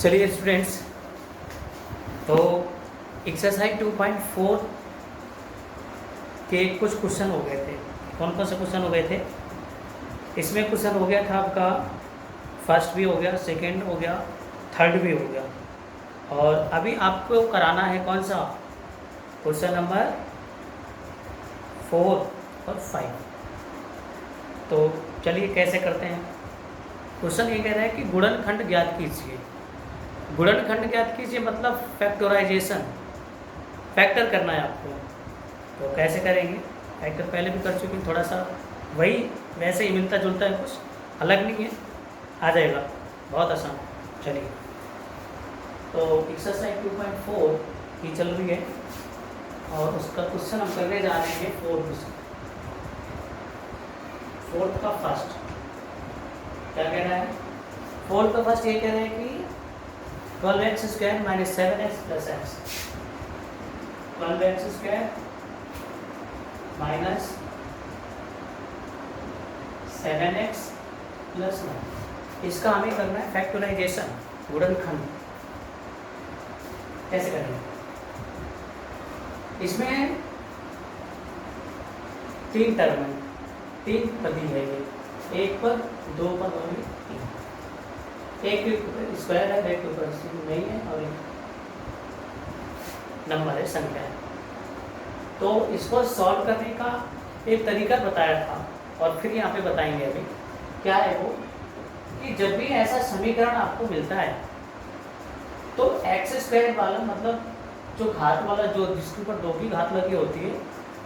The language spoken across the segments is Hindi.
चलिए स्टूडेंट्स, तो एक्सरसाइज 2.4 के कुछ क्वेश्चन हो गए थे। कौन कौन से क्वेश्चन हो गए थे? इसमें क्वेश्चन हो गया था आपका फर्स्ट भी हो गया, सेकंड हो गया, थर्ड भी हो गया। और अभी आपको कराना है कौन सा? क्वेश्चन नंबर 4 और 5। तो चलिए कैसे करते हैं। क्वेश्चन ये कह रहा है कि गुणनखंड ज्ञात कीजिए। गुणनखंड ज्ञात कीजिए मतलब फैक्टराइजेशन, फैक्टर करना है आपको। तो कैसे करेंगे? फैक्टर पहले भी कर चुके हैं, थोड़ा सा वही वैसे ही मिलता जुलता है, कुछ अलग नहीं है, आ जाएगा, बहुत आसान। चलिए, तो एक्सरसाइज 2.4 की चल रही है और उसका क्वेश्चन हम करने जा रहे हैं फोर्थ का फर्स्ट। क्या कह रहा है? फोर्थ का फर्स्ट ये कह रहा है कि 12x square minus 7x plus x, 12x square minus 7x plus 9, इसका हमें करना है फैक्टराइजेशन, गुणनखंड। कैसे करेंगे? इसमें 3 टर्म है, 3 पदी है ये, 1 पद, 2 पद और 3। एक स्क्वायर है, एक ऊपर नहीं है और एक नंबर है, संख्या है। तो इसको सॉल्व करने का एक तरीका बताया था और फिर यहाँ पे बताएंगे अभी क्या है वो, कि जब भी ऐसा समीकरण आपको मिलता है तो एक्स स्क्वायर वाला मतलब जो घात वाला, जो जिसके ऊपर 2 की घात लगी होती है,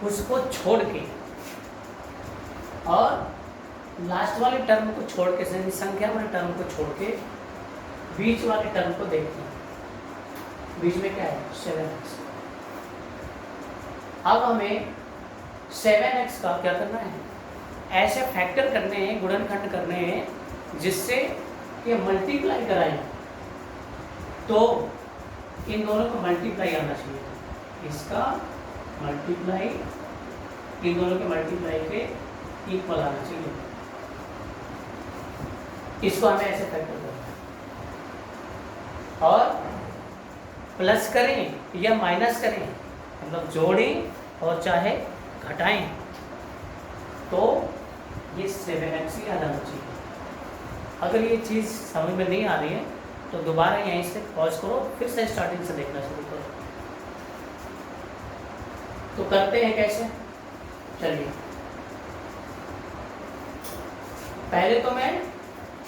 उसको छोड़ के और लास्ट वाले टर्म को छोड़ के, संख्या वाले टर्म को छोड़ के बीच वाले टर्म को देखते हैं। बीच में क्या है? 7x। अब हमें 7x का क्या करना है? ऐसे फैक्टर करने हैं, गुणनखंड करने हैं जिससे ये मल्टीप्लाई कराएं, तो इन दोनों को मल्टीप्लाई आना चाहिए। इसका मल्टीप्लाई इन दोनों के मल्टीप्लाई के इक्वल आना चाहिए। इसको हमें ऐसे फैक्टर करना है और प्लस करें या माइनस करें, मतलब जोड़ें और चाहे घटाएं, तो ये 7x ही आ जाना चाहिए। अगर ये चीज़ समझ में नहीं आ रही है तो दोबारा यहीं से पॉज करो, फिर से स्टार्टिंग से देखना शुरू करो। तो करते हैं कैसे? चलिए, पहले तो मैं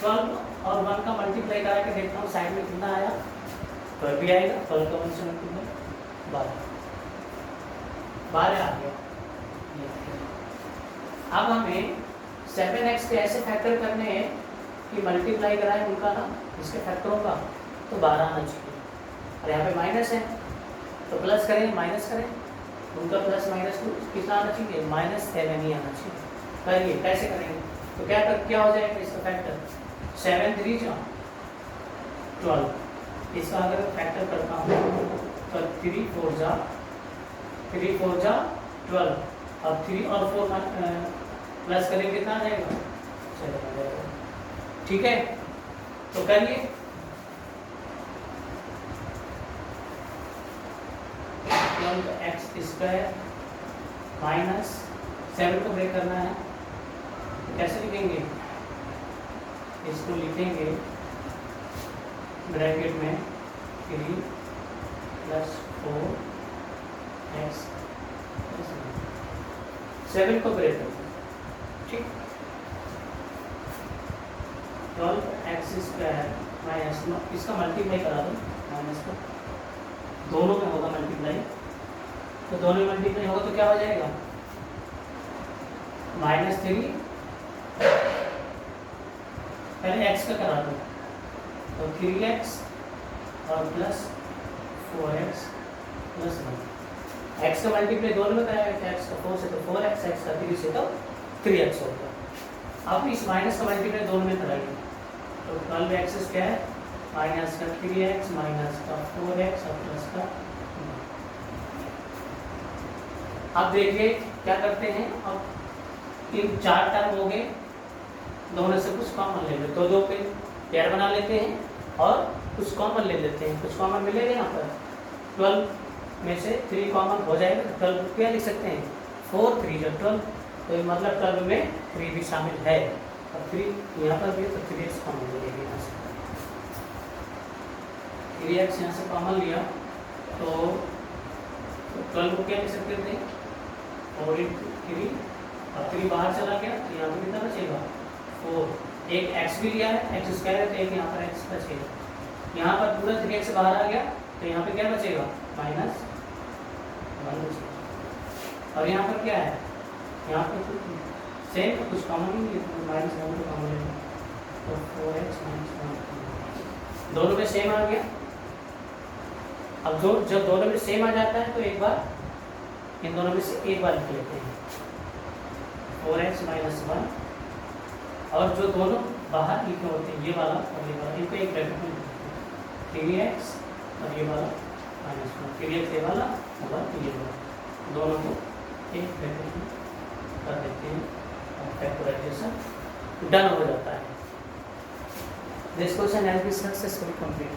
12 और 1 का मल्टीप्लाई करा के देखता हूँ साइड में कितना आया। 12 भी आएगा, 12 का 1 से मल्टीप्लाई 12 आ गया। अब हमें 7x के ऐसे फैक्टर करने हैं कि मल्टीप्लाई कराएं उनका ना, इसके फैक्टरों का, तो 12 आना चाहिए। और यहाँ पे माइनस है तो प्लस करें, माइनस करें, उनका प्लस माइनस को कितना आना चाहिए? -7 ही आना चाहिए। करिए, कैसे करेंगे? तो क्या हो जाएगा इसका फैक्टर? 7 3 12। इसका अगर फैक्टर करता हूँ तो 3 4 जा 12, अब 3 और 4 प्लस करेंगे कितना आ जाएगा? 7 आ जाएगा। ठीक है, तो करिए। एक्स स्क्वायर माइनस 7 को ब्रेक करना है, तो कैसे लिखेंगे? इसको लिखेंगे ब्रैकेट में 3 + 4x 7 को ब्रेक करना। ठीक, 12x स्क्वायर माइनस, इसका मल्टीप्लाई करा दो, माइनस को दोनों में होगा मल्टीप्लाई, तो दोनों में मल्टीप्लाई होगा तो क्या हो जाएगा? -3, पहले x का करा दो, तो 3x और प्लस 4x प्लस 1। x का मल्टीप्लाई दोनों में कराएगा, तो x का 4 से तो 4x, x का 3 से तो 3x होगा। अब इस माइनस का मल्टीप्लाई दोनों में कराइए, तो 12x स्क्वायर माइनस का 3x माइनस का 4x और प्लस का 1। अब देखिए क्या करते हैं। अब इन 4 टर्म हो गए, दोनों से कुछ कॉमन ले लो, तो 2 पे पेयर बना लेते हैं और कुछ कॉमन ले लेते हैं, कुछ कॉमन मिलेगा यहाँ पर। 12 में से 3 कॉमन हो जाएगा तो 12 क्या लिख सकते हैं, 4 3 जो 12, तो ये मतलब 12 में 3 भी शामिल है, और 3 यहाँ पर भी तो 3x कॉमन मिलेगी यहाँ से। 3x यहाँ से कॉमन लिया तो 12 को क्या लिख सकते थे, 4 × 3, और 3 बाहर चला गया तो यहाँ पर कितना बचेगा 4। एक x भी लिया है, x स्क्वायर है तो एक यहाँ पर x बचेगा। यहाँ पर पूरा 3x बाहर आ गया तो यहाँ पे क्या बचेगा, -1 बचेगा। और यहाँ पर क्या है, यहाँ पर सेम कुछ कॉमन नहीं है, -1 तो कॉमन है, तो 4x -1 दोनों में सेम आ गया। अब जब दोनों में सेम आ जाता है तो एक बार इन दोनों में से एक बार लिख लेते हैं, 4x -1, और जो दोनों बाहर लिखे होते हैं ये वाला और ये वाला, इनको एक ब्रैकेट में 3x और ये वाला -1, 3x ये वाला और ये वाला, दोनों को एक ब्रैकेट में कर देते हैं और फैक्टराइजेशन डन हो जाता है। This question has been successfully complete.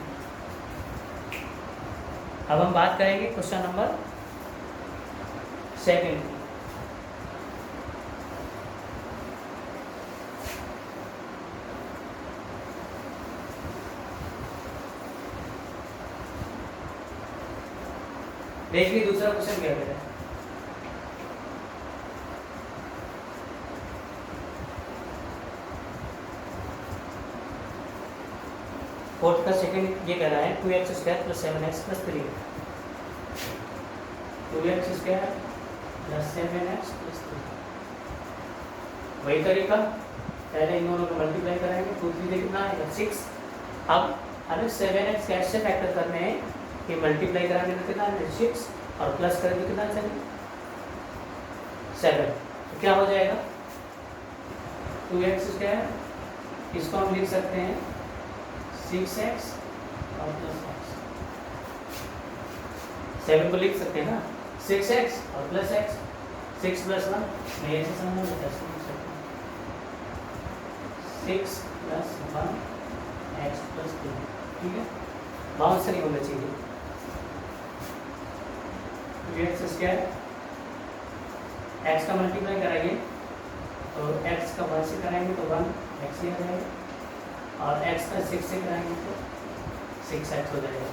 अब हम बात करेंगे क्वेश्चन नंबर 2 की। देखिए दूसरा क्वेश्चन क्या कह रहा है, फोर्थ का सेकंड ये कह रहा है 2x² + 7x + 3, 2x² + 7x + 3। वही तरीका, पहले इन दोनों को मल्टीप्लाई कराएंगे, 2 3 कितना आएगा 6। अब हमें 7x कैसे फैक्टर करने हैं कि मल्टीप्लाई कराएंगे तो कितना है 6, और प्लस करेंगे तो कितना चलेगा 7, तो क्या हो जाएगा 2x², इसको हम लिख सकते हैं 6x और +x, 7 को लिख सकते हैं ना 6x और +x, 6 + 1 मैं ऐसे समझना बता सकते हैं 6 + 1 x + 2, ठीक है, बाउंस नहीं होना चाहिए। 2x², x का मल्टीप्लाई कराइए तो x का 1 से कराएंगे तो 1x ही आ जाएगा, और x का 6 से कराएंगे तो 6x हो जाएगा,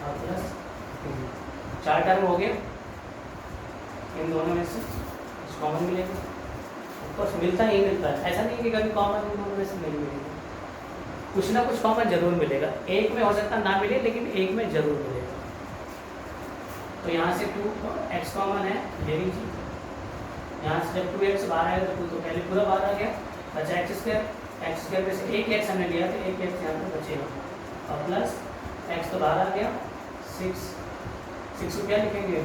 और प्लस 4 टर्म हो गया इन दोनों में से, कॉमन मिलेगा। ऑफकोर्स मिलता ही मिलता है, ऐसा नहीं कि कभी कॉमन इन दोनों में से नहीं मिलेगा, कुछ ना कुछ कॉमन जरूर मिलेगा, एक में हो सकता ना मिले लेकिन एक में जरूर मिलेगा। तो यहाँ से 2x कॉमन है, ले लीजिए, यहाँ से जब 2x बाहर आएगा तो 2 तो पहले पूरा बाहर आ गया, बचा x² में से एक x हमने लिया तो एक x यहाँ पर बचेगा, और प्लस x तो बाहर आ गया 6 को क्या लिखेंगे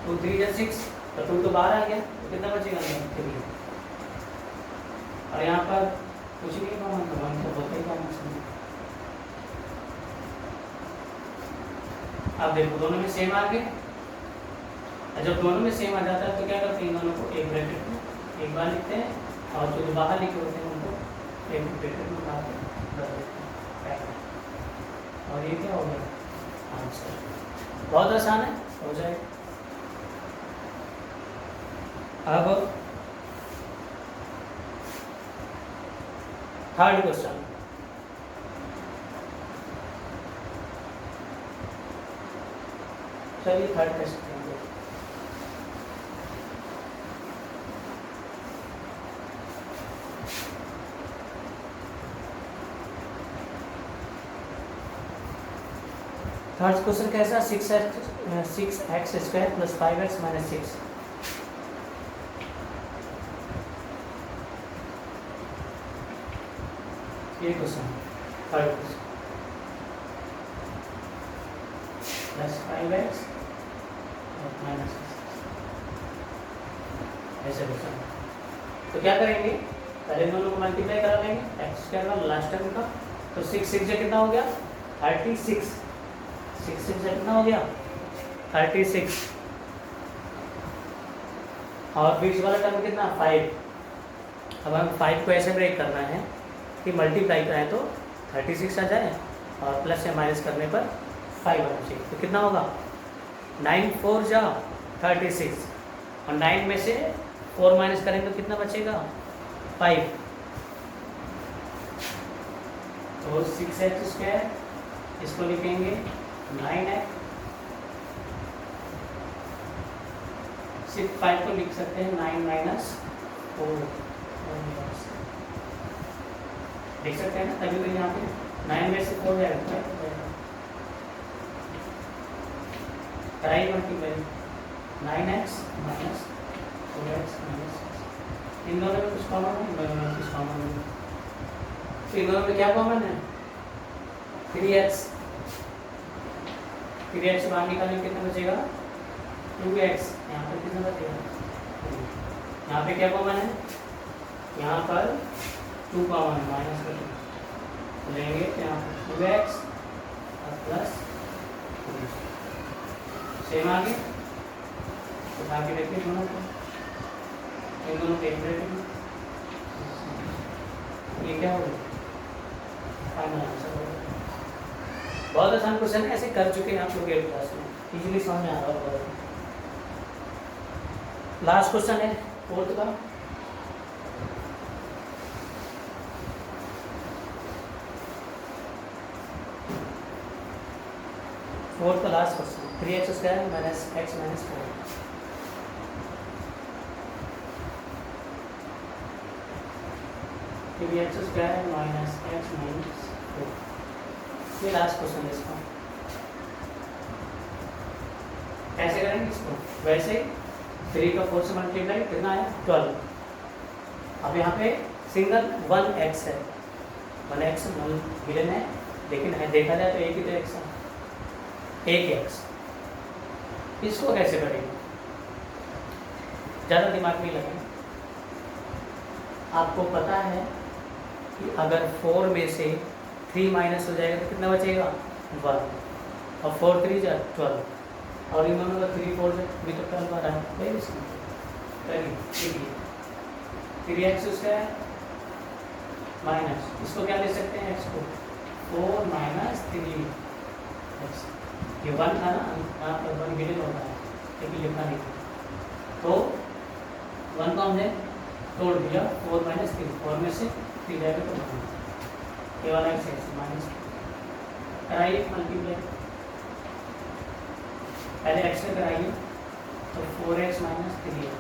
2 3 या 6, तो 2 तो बाहर आ गया तो कितना बचेगा 3, और यहाँ पर कुछ नहीं कॉमन, तो 1 तो होता ही कॉमन। अब देखो दोनों में सेम आ गए, जब दोनों में सेम आ जाता है तो क्या करते हैं, दोनों को एक ब्रैकेट में एक बार लिखते हैं, और जो बाहर लिखे होते हैं उनको एक ब्रैकेट में उठा के रख देते हैं, और ये क्या हो गया आंसर। बहुत आसान है, हो जाएगा। अब थर्ड क्वेश्चन, चलिए थर्ड क्वेश्चन थर्ड क्वेश्चन कैसा, 6x² + 5x - 6। ये क्वेश्चन थर्ड क्वेश्चन +5x और -6 ऐसे क्वेश्चन। तो क्या करेंगे, पहले दोनों को मल्टीप्लाई करा लेंगे x² वाला लास्ट टर्म का, तो 6 6 कितना हो गया 36, 6 6 कितना हो गया 36, और बीच वाला टर्म कितना 5। अब हमें 5 को ऐसे ब्रेक करना है कि मल्टीप्लाई कराएं तो 36 आ जाए, और प्लस या माइनस करने पर 5 आना चाहिए। तो कितना होगा 9 4 जा 36 और 9 में से 4 माइनस करेंगे तो कितना बचेगा 5। तो 6x², इसको लिखेंगे 9x, 5 को लिख सकते हैं 9 माइनस 4 देख सकते हैं ना, तभी तो यहाँ पे 9 में से 4 जाएगा, कराइए multiply 9x minus 4x minus 6। इन दोनों में कुछ कॉमन है, इन दोनों में कुछ कॉमन नहीं। तो इन दोनों में क्या कॉमन है 3x, 3x बाहर निकालेंगे कितना बचेगा 2x, यहाँ पर कितना बचेगा, यहाँ पे क्या कॉमन है, यहाँ पर 2 कॉमन माइनस कर लेंगे तो यहाँ पर 2x और प्लस सेम आगे उठा के देखिए दोनों को, इन दोनों के ये क्या होगा फाइनल आंसर होगा। बहुत आसान क्वेश्चन है, ऐसे कर चुके हैं आप लोग 8th क्लास में, इजीली समझ में आ रहा होगा। लास्ट क्वेश्चन है 4th का, फोर्थ का last question 3x² minus x minus 4। x² minus x minus 4, ये लास्ट क्वेश्चन है इसका। कैसे करेंगे इसको, वैसे 3 का 4 से मल्टीप्लाई कितना है 12। अब यहाँ पे सिंगल 1x है, 1x गिवन है, लेकिन है देखा जाए तो एक ही तो x है, एक x। इसको कैसे करेंगे, ज़्यादा दिमाग नहीं लगाएंगे। आपको पता है कि अगर 4 में से 3 माइनस हो जाएगा तो कितना बचेगा 1, और 4 3 जा 12, और इन दोनों का 3 4 भी तो 12 आ रहा है, करिए 3x² माइनस, इसको क्या ले सकते हैं x को 4 माइनस 3x, ये 1 था ना, यहाँ पर 1 गिवन होता है लेकिन लिखा नहीं था, तो 1 को हमने तोड़ दिया, 4 माइनस 3, 4 में से 3 जाएगा तो 1, ये वाला x माइनस कराइए मल्टीप्लाई, पहले x से कराइए तो 4x माइनस 3x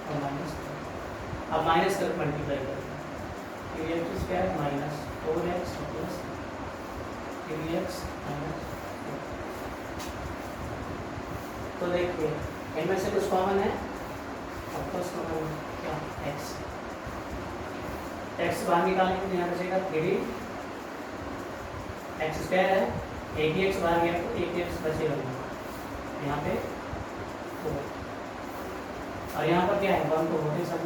और माइनस, अब माइनस कर मल्टीप्लाई करेंगे 3x² minus 4x plus 3x minus. तो देखिए इनमें से कुछ कॉमन है, ऑफकोर्स कॉमन क्या x, x बाहर निकालेंगे तो यहाँ बचेगा 3x² है, एक ही x बाहर गया तो एक ही x बचेगा यहाँ पे 4, और यहाँ पर क्या है 1 तो होते सब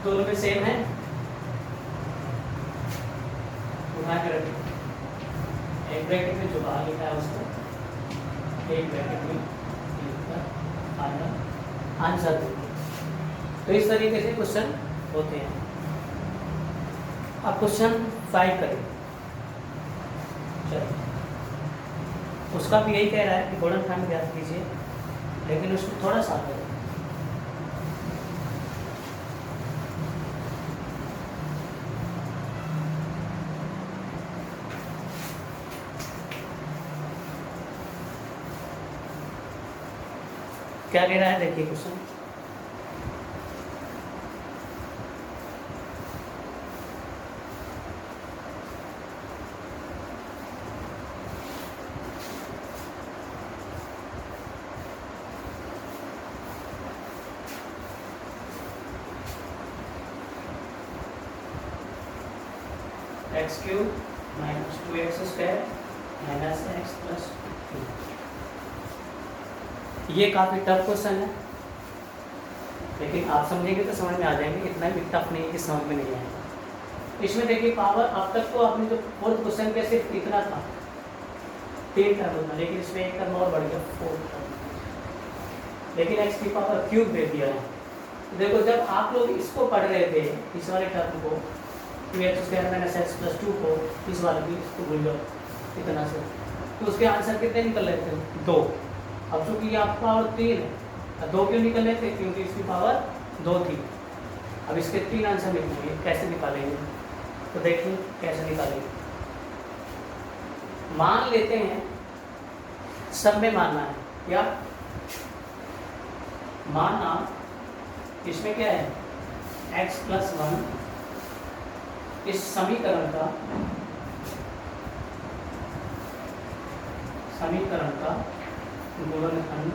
दोनों में सेम है, उठा के रखिए, एक ब्रैकेट में जो बाहर लिखा है उसको एक ब्रैकेट में लिखकर आंसर देंगे। तो इस तरीके से क्वेश्चन होते हैं। अब क्वेश्चन 5 करें, चलो उसका भी यही कह रहा है कि गुणनखंड ज्ञात कीजिए, लेकिन उसको थोड़ा सा करें। क्या कह रहा है देखिए question, x³ minus 2x² minus x plus 2। ये काफ़ी टफ क्वेश्चन है, लेकिन आप समझेंगे तो समझ में आ जाएंगे, इतना भी टफ नहीं है कि समझ में नहीं आएगा। इसमें देखिए पावर, अब तक तो आपने जो 4th क्वेश्चन पे सिर्फ इतना था 3 टर्म था, लेकिन इसमें एक टर्म और बढ़ गया 4 टर्म, लेकिन x की पावर क्यूब दे दिया है। देखो जब आप लोग इसको पढ़ रहे थे इस वाले टर्म को, 2x² माइनस x प्लस 2 को इस वाले की इसको भूल जाओ इतना से, तो उसके आंसर कितने निकल रहे थे? 2। अब चूंकि ये आपका पावर 3 है, 2 क्यों निकल रहे थे? क्योंकि इसकी पावर 2 थी। अब इसके 3 आंसर निकलेंगे, कैसे निकालेंगे? तो देखिए कैसे निकालेंगे। मान लेते हैं, सब में मानना है क्या? मानना इसमें क्या है? x प्लस 1 इस समीकरण का गुणनखंड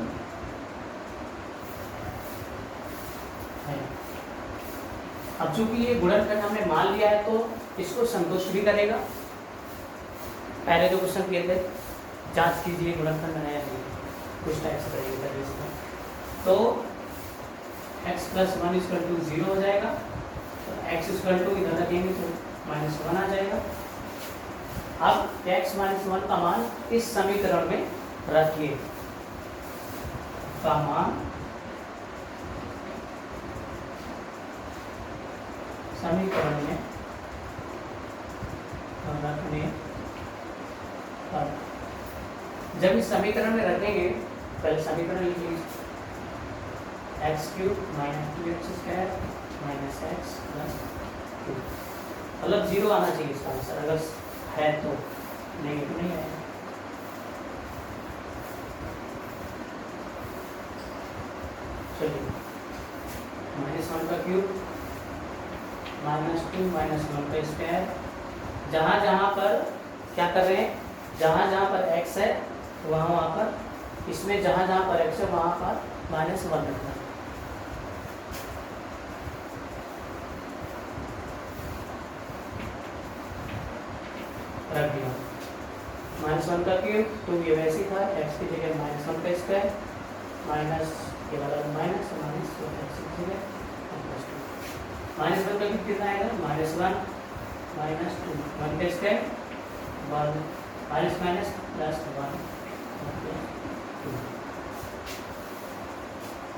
है। अब चूंकि ये गुणनखंड हमने मान लिया है तो इसको संतुष्ट भी करेगा। पहले जो क्वेश्चन किए थे, जांच कीजिए गुणनखंड है या नहीं, कुछ टाइप से करेंगे पहले इसको। तो x प्लस 1 इक्वल टू 0 हो जाएगा, तो x इक्वल टू इधर रखेंगे तो -1 आ जाएगा। अब x माइनस 1 का मान इस समीकरण में रखिए, का मान समीकरण में रखने पर, जब इस समीकरण में रखेंगे, पहले समीकरण लिख लीजिए, x³ minus 2x² minus x plus 2, मतलब 0 आना चाहिए इसका आंसर, अगर है तो, नहीं तो नहीं आएगा। चलिए, -1 का क्यूब माइनस 2 माइनस 1 का स्क्वायर, जहाँ जहाँ पर क्या कर रहे हैं, जहाँ जहाँ पर x है वहाँ पर, इसमें जहाँ जहाँ पर x है वहाँ पर -1 रखना है। रख दिया। -1 का क्यूब, तो ये वैसे ही था, x की जगह -1 का स्क्वायर माइनस ये वाला माइनस माइनस x की जगह प्लस 2। -1 का क्यूब कितना आएगा? -1 माइनस 2 1 का स्क्वायर 1 माइनस माइनस प्लस 1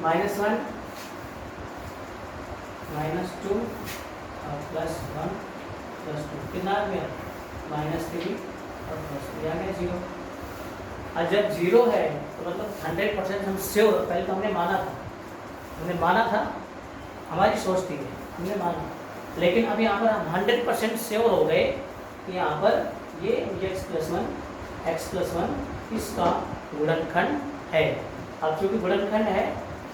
-1 -2 और प्लस 1 प्लस 2 कितना आ गया? -3 और प्लस 3 आ गया 0। और जब 0 है तो मतलब 100% हम श्योर, पहले तो हमने माना था, हमारी सोच थी, हमने माना, लेकिन अब यहाँ पर हम 100% श्योर हो गए कि यहाँ पर ये x प्लस 1 इसका गुणनखंड है। अब चूँकि गुणनखंड है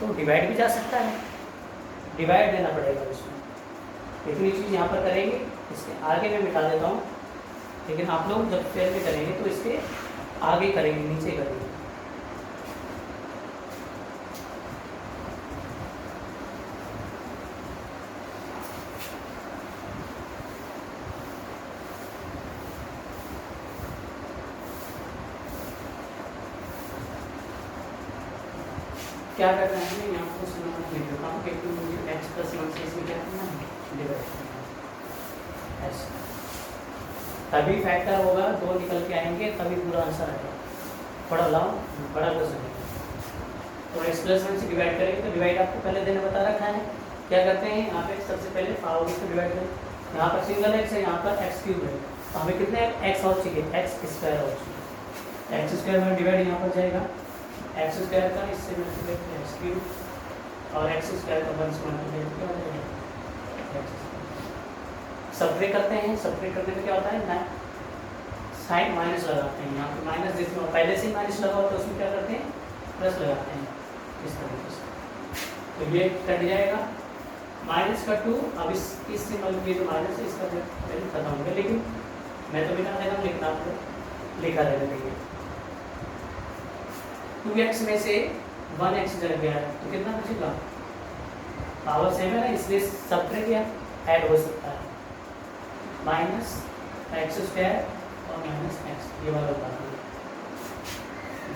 तो डिवाइड भी जा सकता है, डिवाइड देना पड़ेगा इसमें। इतनी चीज़ यहाँ पर करेंगे, इसके आगे मैं मिटा देता हूँ, लेकिन आप लोग जब फेयर में करेंगे तो इसके आगे करेंगे, नीचे करेंगे। क्या करना है, मैं यहाँ पर सुना लिख देता हूँ, क्योंकि मुझे x प्लस 1 से इसमें क्या करना है, डिवाइड करना है। तभी फैक्टर होगा, 2 निकल के आएंगे, तभी पूरा आंसर आएगा। पढ़ लाओ, बड़ा क्वेश्चन है। तो x प्लस 1 से डिवाइड करेंगे, तो डिवाइड आपको पहले देने बता रखा है। क्या करते हैं, यहाँ पे सबसे पहले पावर को डिवाइड करें। यहाँ पर सिंगल x है, यहाँ पर x³ है, तो हमें कितने x और चाहिए, x² और चाहिए। x² में डिवाइड यहाँ पर जाएगा, x² का इससे मल्टीप्लाई x³ और x² का 1 से मल्टीप्लाई क्या हो जाएगा, सब्ट्रैक्ट करते हैं। सब्ट्रैक्ट करने में क्या होता है ना, साइन माइनस लगाते हैं, यहाँ पे माइनस जिसमें पहले से ही माइनस लगा हो तो उसमें क्या करते हैं, प्लस लगाते हैं, इस तरीके से। तो ये कट जाएगा, माइनस का 2, अब इससे मल्टीप्लाई जो माइनस है इसका वैल्यू खत्म हो गया, लेकिन मैं तो बिना देना, लेकिन आपको लिखा रहेगा। देखिए 2x में से 1x जल गया है तो कितना बचेगा, पावर सेम है ना, इसलिए सब्ट्रैक्ट किया, ऐड हो सकता है, -x² और -x, ये वाला बता दो।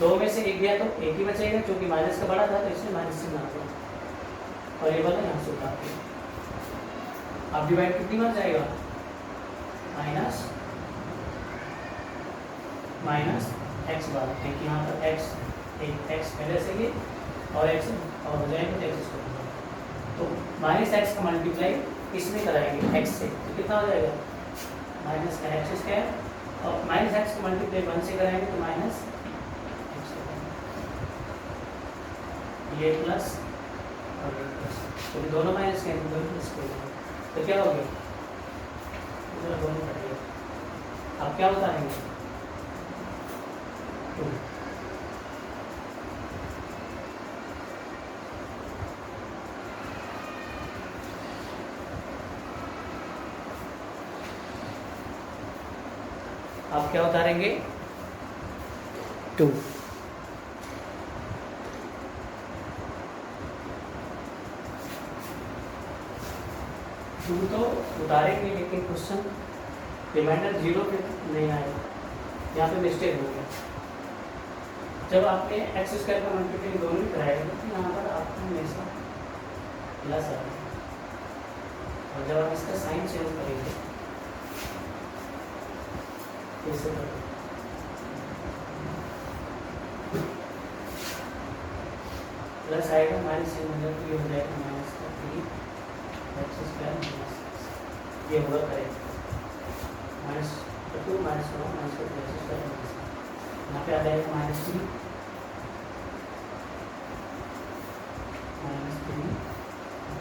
2 में से 1 गया तो 1 ही बचेगा, क्योंकि माइनस का बड़ा था तो इसलिए माइनस से बना दो, और ये वाला यहाँ से उतार दो। अब डिवाइड कितनी बार जाएगा, माइनस x बार, क्योंकि यहाँ पर x पहले से ही और x और हो जाएगा तो x²। तो -x का मल्टीप्लाई इसमें कराएंगे एक्स से, तो कितना हो जाएगा माइनस का एक्स स्क्वायर, और माइनस एक्स को मल्टीप्लाई 1 से कराएंगे तो माइनस एक्स, ये प्लस और ये प्लस, तो दोनों माइनस के दोनों प्लस के, तो क्या हो गया दोनों कट गया। अब क्या बताएंगे 2, आप क्या उतारेंगे 2, तो उतारेंगे, लेकिन क्वेश्चन रिमाइंडर 0 पे नहीं आएगा, यहाँ पे मिस्टेक हो गया। जब आपने एक्स स्क्वायर का मल्टीप्लाई दोनों ही कराएगा तो यहाँ पर आपको हमेशा प्लस आएगा, और जब आप इसका साइन चेंज करेंगे कैसे करें, प्लस आएगा, माइनस चेंज हो जाएगा, ये हो जाएगा माइनस का 3 एक्स स्क्वायर माइनस, ये होगा correct, minus 2 minus 1 minus 2 x square minus, यहाँ पे आ जाएगा माइनस 3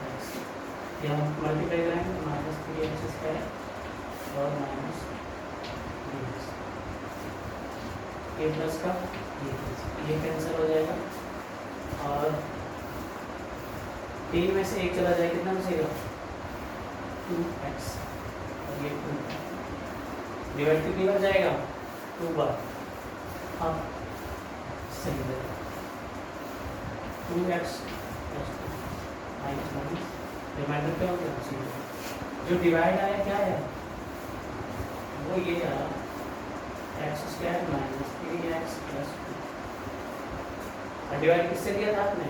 एक्स, ये हम मल्टीप्लाई करेंगे तो माइनस 3 एक्स स्क्वायर और माइनस 3 एक्स, ये प्लस का ये कैंसिल हो जाएगा, और 3 में से 1 चला जाएगा, कितना बचेगा 2x, और ये 2 डिवाइड कितनी बार जाएगा 2 बार, अब सही है 2x माइनस माइनस रिमाइंडर क्या हो गया, जो डिवाइड आया क्या है वो ये आया x square minus 3x plus 2, और डिवाइड किससे दिया था आपने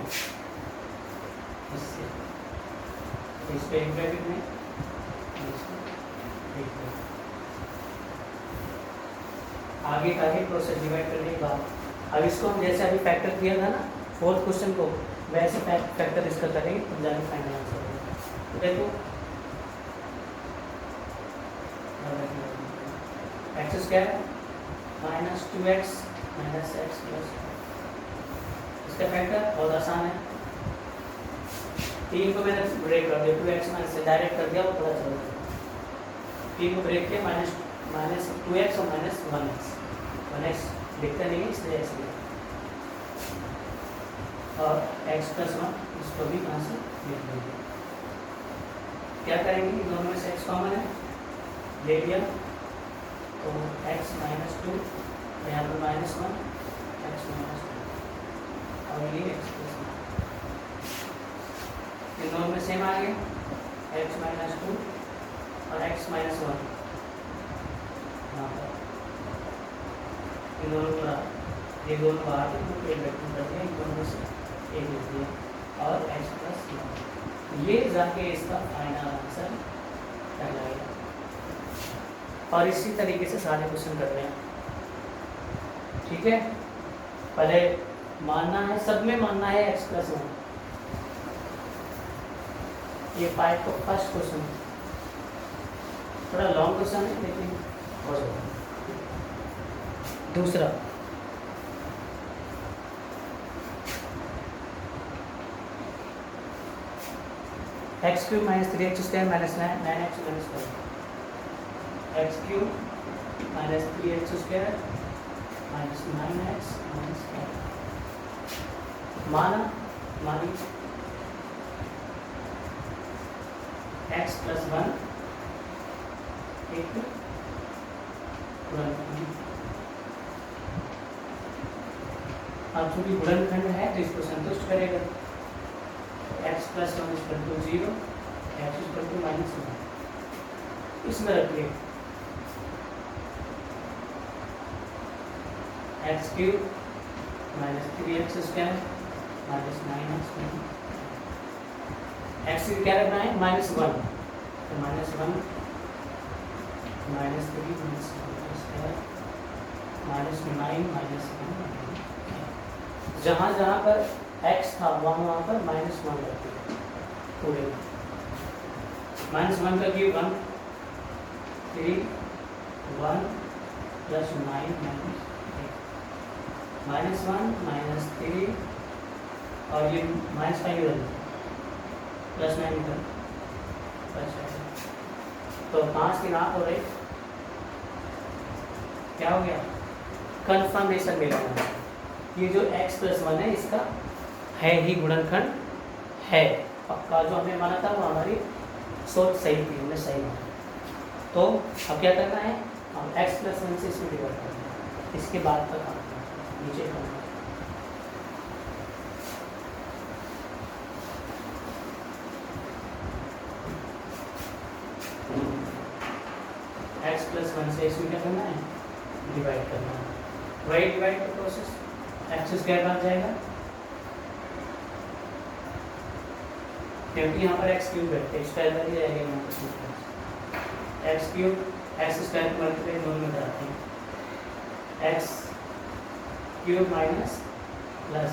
इससे, तो इस पे एक ब्रैकेट में आगे का ही प्रोसेस डिवाइड करने के बाद, अब इसको हम जैसे अभी फैक्टर किया था ना 4th क्वेश्चन को, वैसे फैक्टर इसका करेंगे तो जाके फाइनल आंसर होगा। तो देखो x square minus 2x minus x plus, इसका फैक्टर बहुत आसान है, 3 को मैंने ब्रेक कर दिया, 2x माइनस से डायरेक्ट कर दिया, वो पता चल जाएगा, 3 को ब्रेक किया, माइनस 2x और माइनस 1x लिखते नहीं है इसलिए x लिखा, और x प्लस 1 इसको भी यहाँ से लिख देंगे। क्या करेंगे, दोनों में से x कॉमन है, ले लिया तो x माइनस 2, यहाँ पर माइनस 1 x माइनस 2, और ये x प्लस 1, इन दोनों में सेम आ गया x माइनस 2 और x माइनस 1, यहाँ पर इन दोनों का ये दोनों बाहर एक वेक्टर कर दिया, इन दोनों में से एक लिख दिया, और x प्लस 1, ये जाके इसका फाइनल आंसर कहलाएगा। और इसी तरीके से सारे क्वेश्चन कर रहे हैं, ठीक है। पहले मानना है, सब में मानना है x प्लस 1, ये 5 को फर्स्ट क्वेश्चन, थोड़ा लॉन्ग क्वेश्चन है लेकिन हो जाएगा। दूसरा x cube minus 3x square minus 9x minus 1, x cube minus 3x square minus 9x minus 1, मानी x प्लस 1 एक गुणनखंड, अब चूंकि गुणनखंड है तो इसको संतुष्ट करेगा, x plus 1 equal to 0, x equal to minus 1, इसमें रखिए x cube minus 3x square minus 9x, x क्या रखना है -1, तो -1 minus 3 minus square minus 9 minus 1, जहाँ जहाँ पर x था वहाँ पर -1 रखते हैं पूरे, -1 का क्यूब 1, 3 1 प्लस 9 -1 -3 और ये -5 इधर प्लस 9 इधर। अच्छा तो 5 3 8 हो रहे, क्या हो गया? कन्फर्मेशन मिला है ये जो x + 1 है इसका है ही गुणनखंड है पक्का। जो हमने माना था वो हमारी सोच सही थी, हमने सही माना। तो अब क्या करना है? हम x + 1 से इसमें डिवाइड करना है, इसके बाद का काम नीचे करना है। x + 1 से इसमें क्या करना है? डिवाइड करना है। वही डिवाइड का प्रोसेस, x² बन जाएगा क्योंकि यहाँ पर x³ है, x² बन जाएगा यहाँ पर x³ x² मल्टीप्लाई दोनों में जाते हैं, x³ minus plus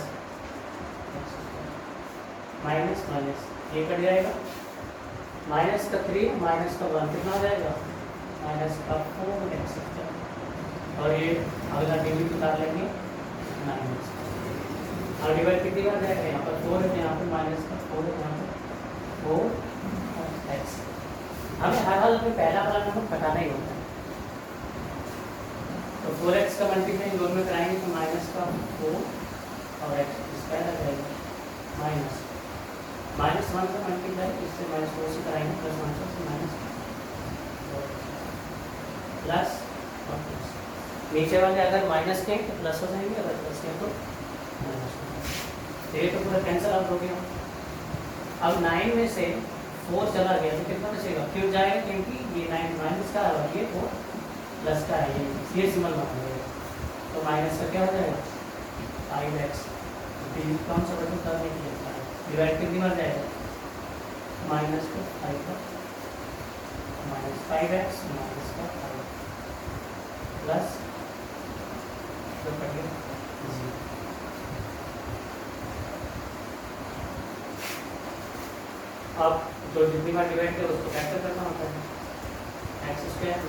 minus minus ये कट जाएगा, माइनस का 3 माइनस का 1 कितना हो जाएगा? माइनस का 4x और ये अगला डिजिट उतार लेंगे माइनस और डिवाइड कितनी बार जाएगा? यहाँ पर 4 है, यहाँ पर माइनस का 4 है, यहाँ पर 4x। हमें हर हाल में पहला वाला नंबर घटाना ही होता है। तो 4x का मल्टीप्लाई दोनों में कराएंगे तो माइनस का 4 और x इसका आ जाएगा माइनस -1 का मल्टीप्लाई इससे -4 से कराएंगे प्लस 1 से माइनस प्लस और प्लस। नीचे वाले अगर माइनस के तो प्लस हो जाएंगे, अगर प्लस के तो माइनस हो जाएंगे। ये तो पूरा कैंसिल आउट हो गया। अब 9 में से 4 चला गया तो कितना बचेगा? क्यों जाएगा? क्योंकि ये 9 माइनस का है, ये 4 प्लस का है, ये सिंबल बना देगा तो माइनस का क्या हो जाएगा? 5x। कौन सा बटन करने के लिए डिवाइड कितनी बार जाएगा? माइनस को 5 का -5x माइनस का 5 प्लस तो कटिए 0। अब जो जितनी बार डिवाइड किया उसको फैक्टर करना होता है, x² - 4x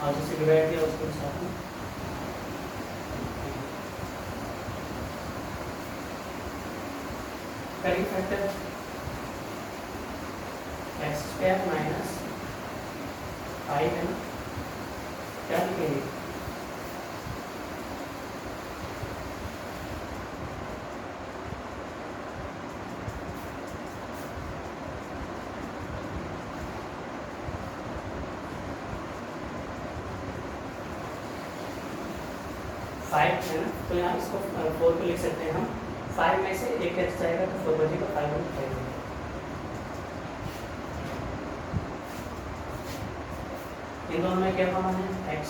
और जिसे डिवाइड किया उसको साथ में करेंगे फैक्टर। x² - 5 है ना, क्या लिखेंगे? फाइव है ना, तो यहाँ इसको 4 को लिख सकते हैं हम। 5 में से एक x जाएगा तो 4 बचेगा, 5 और 5 इन दोनों में क्या कॉमन है? x।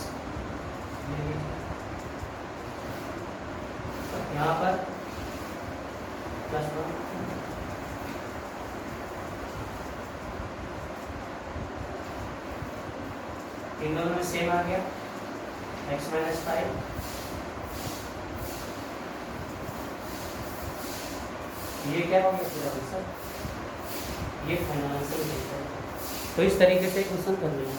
यहाँ पर +1 इन दोनों में सेम आ गया, x - 5 ये क्या हो गया पूरा आंसर, ये फाइनल आंसर है। तो इस तरीके से क्वेश्चन कर रहे हैं।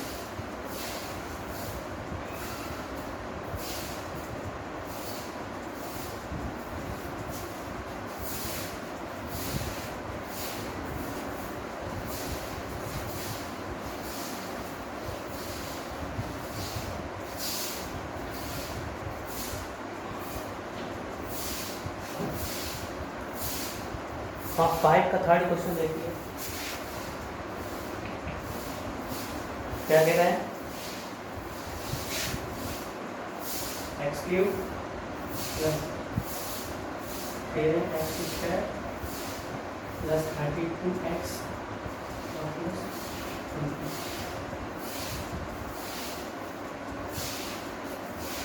आप 5 का थर्ड क्वेश्चन देखिए क्या कह रहा है? x³ plus 13x² plus 32x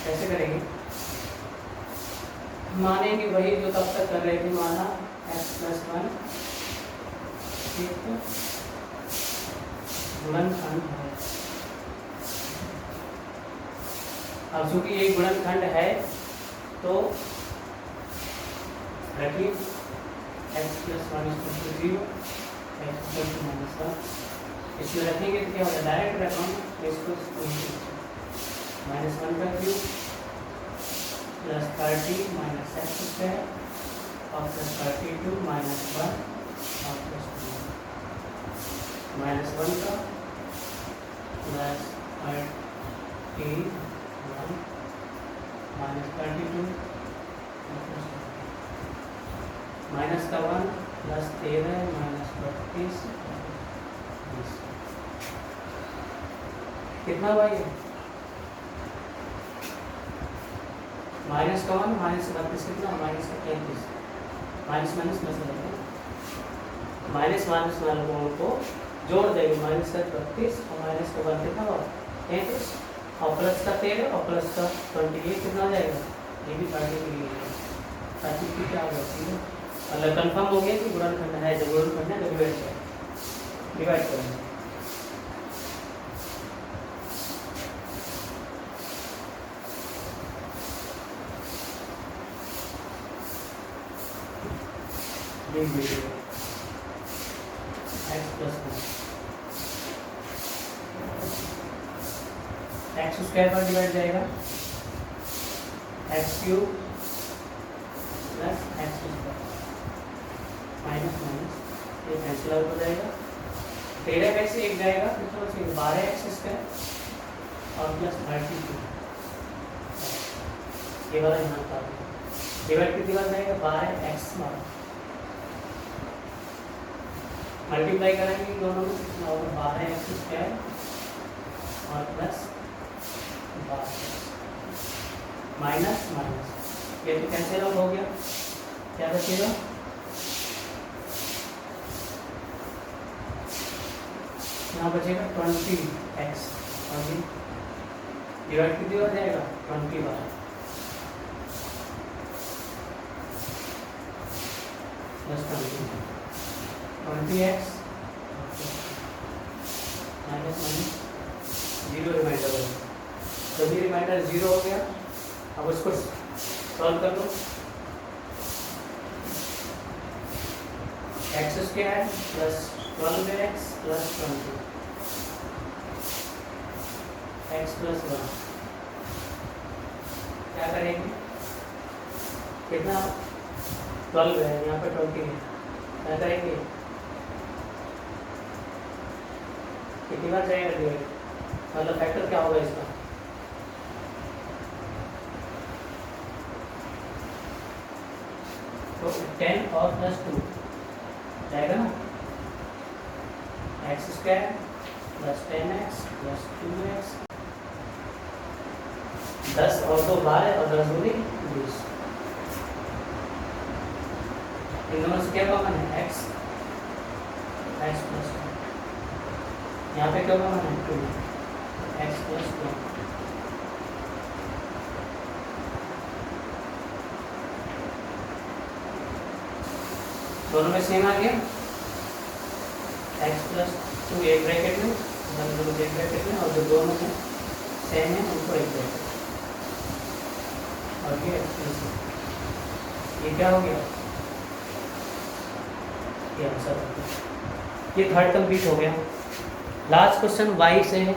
कैसे करेंगे? मानेंगे वही जो तब तक कर रहे थे, माना x + 1 एक गुणनखंड है। अब चूंकि ये गुणनखंड है तो रखिए x plus one is to zero, x plus minus one, इसमें रखेंगे तो क्या होगा, डायरेक्ट रखोगे इसको माइनस वन का cube plus 30 minus x square और प्लस 32 माइनस वन और प्लस माइनस वन का प्लस 31 माइनस 32 माइनस का वन प्लस 13 माइनस 32 कितना हुआ ये, माइनस का वन माइनस 32 कितना, माइनस का 33, माइनस माइनस प्लस हो जाएगा, माइनस माइनस वालों को जोड़ देंगे, माइनस का 32 और माइनस का वन कितना हुआ 33 और प्लस का 13 और प्लस का 28 कितना हो जाएगा, ये भी 30 की क्या होगा, मतलब कंफर्म हो गया कि गुणनखंड है, जब गुणनखंड है तो डिवाइड करेंगे। एक्स प्लस एक्स स्क्वायर पर डिवाइड जाएगा, x cube plus x square minus minus ये कैंसिल आउट हो जाएगा, 13 में से एक जाएगा कितना बचेगा, 12 एक्स स्क्वायर और प्लस 32 ये वाला यहाँ का डिवाइड कितनी बार जाएगा, 12 एक्स बार मल्टीप्लाई करेंगे दोनों में कितना होगा, 12 एक्स स्क्वायर और प्लस 12 माइनस माइनस ये तो कैंसिल आउट हो गया, क्या बचेगा, यहाँ बचेगा 20x और डिवाइड कितनी बार जाएगा, 20 बार plus 20x minus minus zero remainder हो गया, सभी रिमाइंडर जीरो हो गया, अब उसको सॉल्व कर लो, x square plus 12x plus 20 x plus 1 क्या करेंगे, कितना 12 है यहाँ पे 20 है, क्या करेंगे, कितनी बार जाएगा डिवाइड, मतलब फैक्टर क्या होगा इसका, तो 10 और प्लस 2 जाएगा ना, x square plus 10x plus 2x 10 और 2 12 और 10 दूनी 20, इन दोनों से क्या कॉमन है, x प्लस 1, यहाँ पे क्या कॉमन है 2 x प्लस 1, दोनों में सेम आ गया, x प्लस 2 एक ब्रैकेट में, दोनों एक ब्रैकेट में, और जो दोनों में सेम है उनको एक ब्रैकेट, और ये क्या हो गया, ये आंसर हो गया, ये थर्ड कंप्लीट हो गया। लास्ट क्वेश्चन y से है,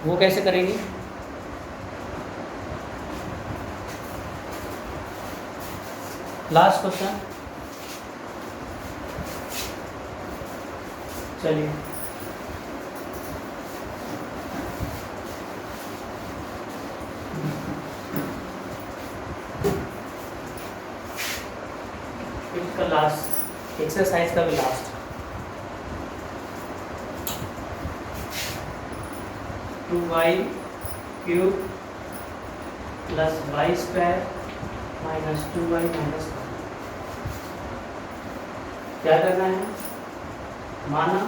वो कैसे करेंगे, लास्ट क्वेश्चन, चलिए इसका लास्ट एक्सरसाइज का भी last, two y cube plus y square minus 2y minus 1, क्या करना है, माना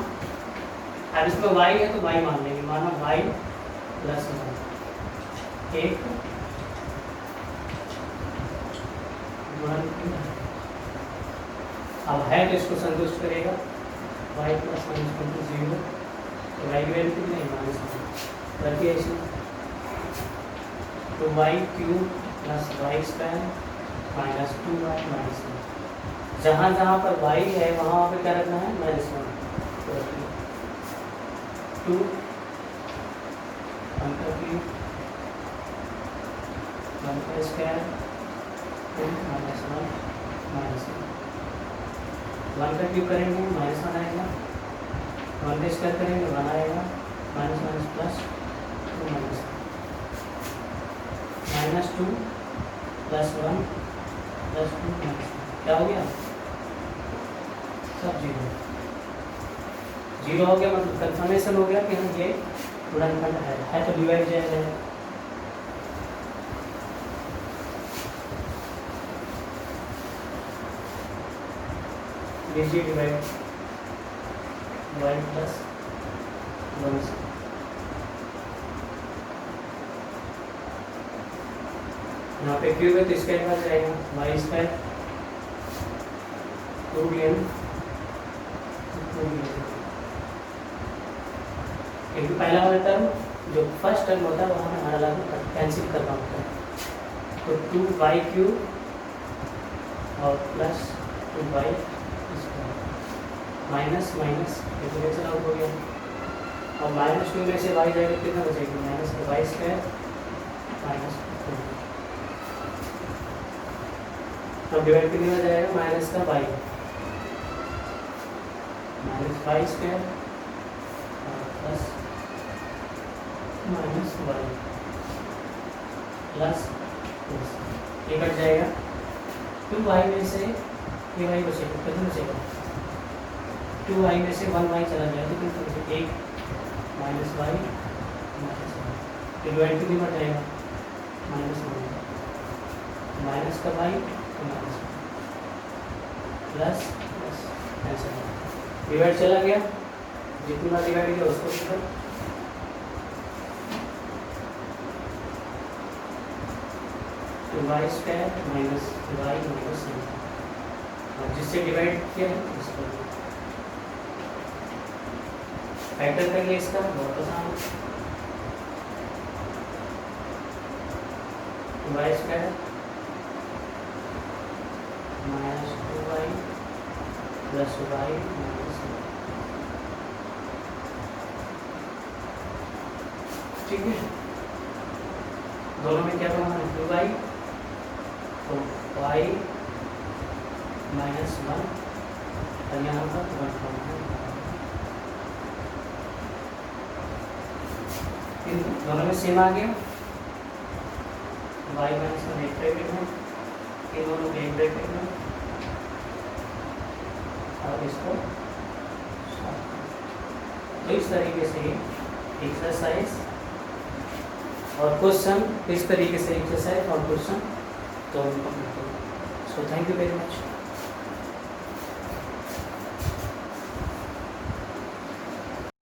अब इसमें y है तो y मान लेंगे, माना y प्लस 1 एक अब है तो इसको संतुष्ट करेगा, y प्लस 1 0 तो y की वैल्यू कितनी है, माइनस 1 रखिए इसमें, तो y cube plus y square minus 2y minus 1 जहाँ जहाँ पर y है वहाँ पे क्या रखना है, -1 तो रखिए 2 1 का क्यूब 1 का स्क्वायर -1 1 का क्यूब करेंगे -1 आएगा, 1 का स्क्वायर करेंगे 1 आएगा, -1 प्लस 2 -2 प्लस 1 प्लस 2 क्या हो गया, सब जीरो हो गया। मतलब कंफर्मेशन हो गया कि हम ये गुणनखंड है तो डिवाइड जाएगा। लीजिए डिवाइड प्लस 1 यहाँ पे क्यूब है तो इसका इनवर्स जाएगा वाई स्क्वायर 2n क्योंकि पहला वाला टर्म जो फर्स्ट टर्म होता है वो हमें हर अलग कैंसिल करना होता है, तो 2y³ और plus 2y minus minus cancel out हो गया, और -2 में से y जाएगा कितना बचेगा, -y² माइनस 2। अब डिवाइड कितने में जाएगा, माइनस का y -y² plus -y plus ये कट जाएगा, 2y में से ये y बचेगा, कितना बचेगा, 2y में से 1y चला जाएगा तो कितना बचेगा, 1 -y डिवाइड कितनी बार जाएगा, -1 माइनस का y प्लस आंसर डिवाइड चला गया, जितना डिवाइड किया उसको लिखो, तो y² माइनस y माइनस और जिससे डिवाइड किया है उसको फैक्टर करिए, इसका बहुत आसान है, y² minus 2y plus y minus, ठीक है। दोनों में क्या करना है, 2y तो y -1 और यहाँ पर 1 दोनों में सेम आ गया, y -1 एक ब्रैकेट में, ये दोनों एक ब्रैकेट में, और इसको तो इस तरीके से एक्सरसाइज और क्वेश्चन, इस तरीके से एक्सरसाइज और क्वेश्चन तो so thank you very much.